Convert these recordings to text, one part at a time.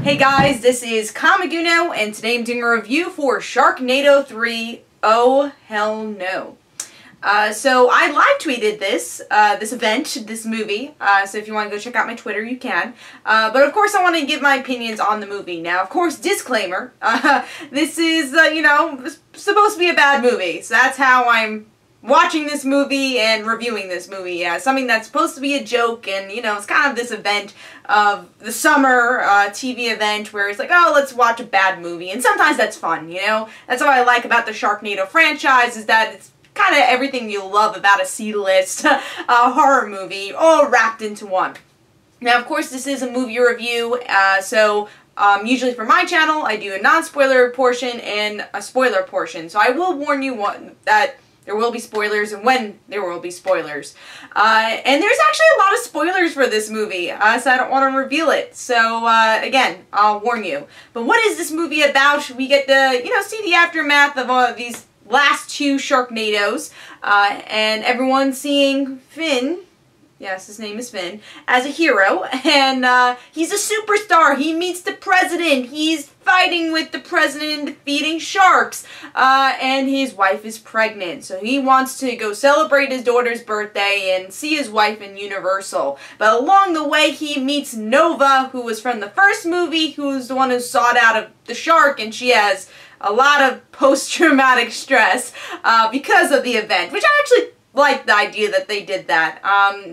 Hey guys, this is Kamaguno, and today I'm doing a review for Sharknado 3, Oh Hell No. So I live tweeted this movie, so if you want to go check out my Twitter, you can. But of course I want to give my opinions on the movie. Now, of course, disclaimer, this is, supposed to be a bad movie, so that's how I'm watching this movie and reviewing this movie. Yeah, something that's supposed to be a joke, and it's kind of this event of the summer TV event where it's like, oh, let's watch a bad movie, and sometimes that's fun. That's what I like about the Sharknado franchise, is that it's kind of everything you love about a C-list horror movie all wrapped into one. Now, of course, this is a movie review, so usually for my channel I do a non-spoiler portion and a spoiler portion, so I will warn you that there will be spoilers and when there will be spoilers. And there's actually a lot of spoilers for this movie, so I don't want to reveal it. So, again, I'll warn you. But what is this movie about? We get to, see the aftermath of these last two Sharknadoes, and everyone seeing Finn, yes, his name is Finn, as a hero, and he's a superstar. He meets the president. He's fighting with the president and defeating sharks, and his wife is pregnant, so he wants to go celebrate his daughter's birthday and see his wife in Universal. But along the way, he meets Nova, who was from the first movie, who's the one who sawed out of the shark, and she has a lot of post-traumatic stress because of the event, which I actually like the idea that they did that.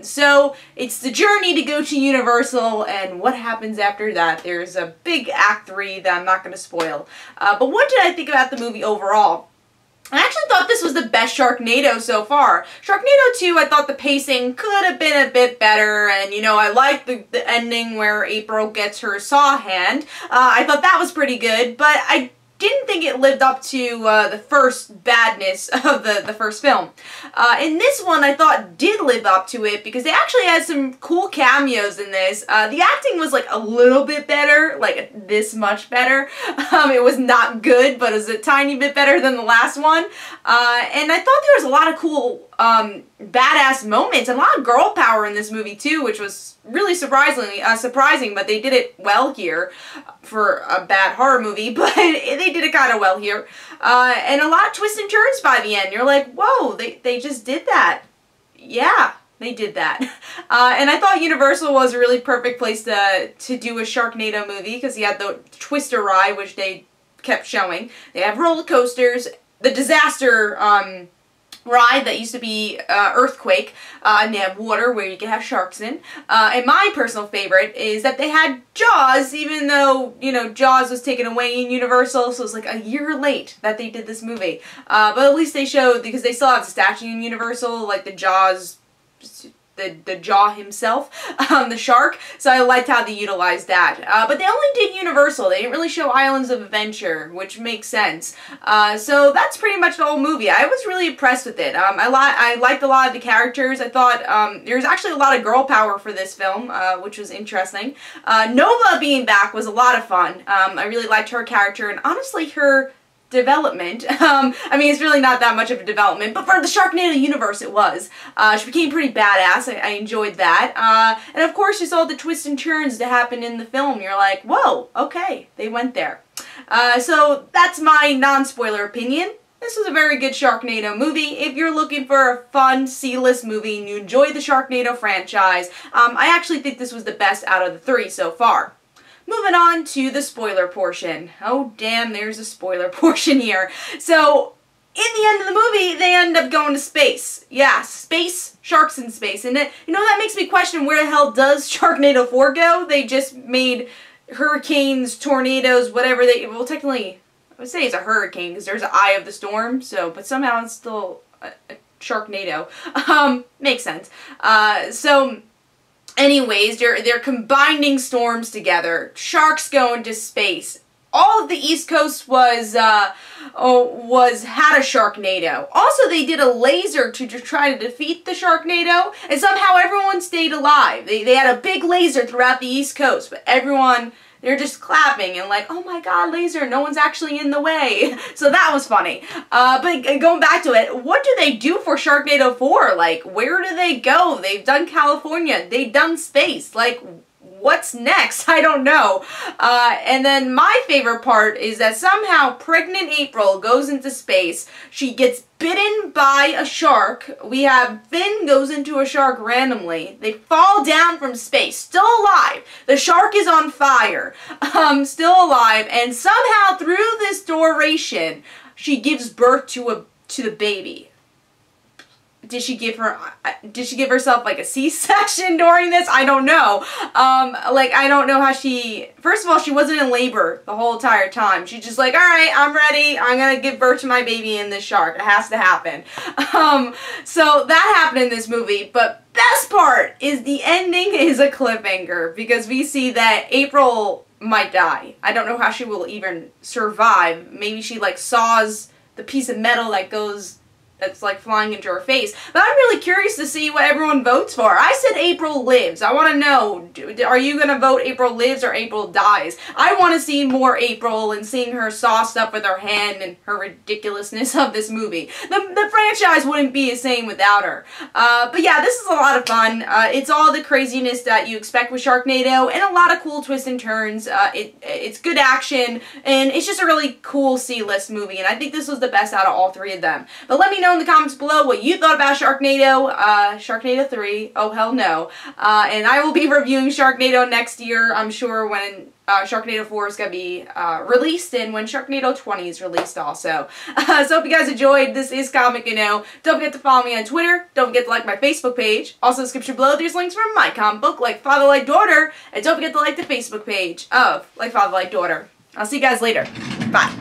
So it's the journey to go to Universal, and what happens after that. There's a big Act 3 that I'm not going to spoil. But what did I think about the movie overall? I actually thought this was the best Sharknado so far. Sharknado 2, I thought the pacing could have been a bit better, and I liked the ending where April gets her saw hand. I thought that was pretty good, but I didn't think it lived up to the first badness of the first film. In this one, I thought did live up to it, because they actually had some cool cameos in this. The acting was like a little bit better, like this much better. It was not good, but it was a tiny bit better than the last one. And I thought there was a lot of cool badass moments and a lot of girl power in this movie too, which was really surprising, but they did it well here for a bad horror movie, but they did it kind of well here. And a lot of twists and turns by the end. You're like, whoa, they just did that. Yeah, they did that. And I thought Universal was a really perfect place to do a Sharknado movie, because you had the Twister ride, which they kept showing. They have roller coasters, the disaster ride that used to be Earthquake, and they have water where you can have sharks in. And my personal favorite is that they had Jaws, even though, Jaws was taken away in Universal, so it was like a year late that they did this movie. But at least they showed, because they still have the statue in Universal, like the Jaws, the Jaw himself, the shark, so I liked how they utilized that. But they only did Universal. They didn't really show Islands of Adventure, which makes sense. So that's pretty much the whole movie. I was really impressed with it. I liked a lot of the characters. I thought there was actually a lot of girl power for this film, which was interesting. Nova being back was a lot of fun. I really liked her character, and honestly her development. I mean, it's really not that much of a development, but for the Sharknado universe it was. She became pretty badass. I enjoyed that. And of course you saw the twists and turns that happened in the film. You're like, whoa, okay, they went there. So that's my non-spoiler opinion. This was a very good Sharknado movie. If you're looking for a fun C-list movie and you enjoy the Sharknado franchise, I actually think this was the best out of the three so far. Moving on to the spoiler portion. Oh damn, there's a spoiler portion here. So, in the end of the movie, they end up going to space. Yeah, space, sharks in space. And that makes me question, where the hell does Sharknado 4 go? They just made hurricanes, tornadoes, whatever well, technically, I would say it's a hurricane, because there's an eye of the storm, but somehow it's still a Sharknado. Makes sense. Anyways, they're combining storms together. Sharks go into space. All of the East Coast had a Sharknado. Also, they did a laser to try to defeat the Sharknado, and somehow everyone stayed alive. They had a big laser throughout the East Coast, but everyone, they're just clapping and like, oh my god, laser, no one's actually in the way. So that was funny. But going back to it, what do they do for Sharknado 4? Like, where do they go? They've done California. They've done space. Like, what's next? I don't know. And then my favorite part is that somehow pregnant April goes into space. She gets bitten by a shark. We have Finn goes into a shark randomly. They fall down from space, still alive. The shark is on fire, still alive, and somehow through this duration, she gives birth to the baby. Did she give herself like a C-section during this? I don't know. Like, I don't know how she, first of all, she wasn't in labor the whole entire time. She's just like, all right, I'm ready. I'm going to give birth to my baby in this shark. It has to happen. So that happened in this movie, but best part is the ending is a cliffhanger because we see that April might die. I don't know how she will even survive. Maybe she like saws the piece of metal that's like flying into her face. But I'm really curious to see what everyone votes for. I said April lives. I want to know, are you going to vote April lives or April dies? I want to see more April and seeing her sauced up with her hand and her ridiculousness of this movie. The franchise wouldn't be the same without her. But yeah, this is a lot of fun. It's all the craziness that you expect with Sharknado and a lot of cool twists and turns. It's good action and it's just a really cool C-list movie, and I think this was the best out of all three of them. But let me know in the comments below what you thought about Sharknado, Sharknado 3, oh hell no. And I will be reviewing Sharknado next year, I'm sure, when Sharknado 4 is going to be released and when Sharknado 20 is released also. So hope you guys enjoyed. This is Comic You Know. Don't forget to follow me on Twitter. Don't forget to like my Facebook page. Also in the description below there's links for my comic book, Like Father Like Daughter. And don't forget to like the Facebook page of Like Father Like Daughter. I'll see you guys later. Bye.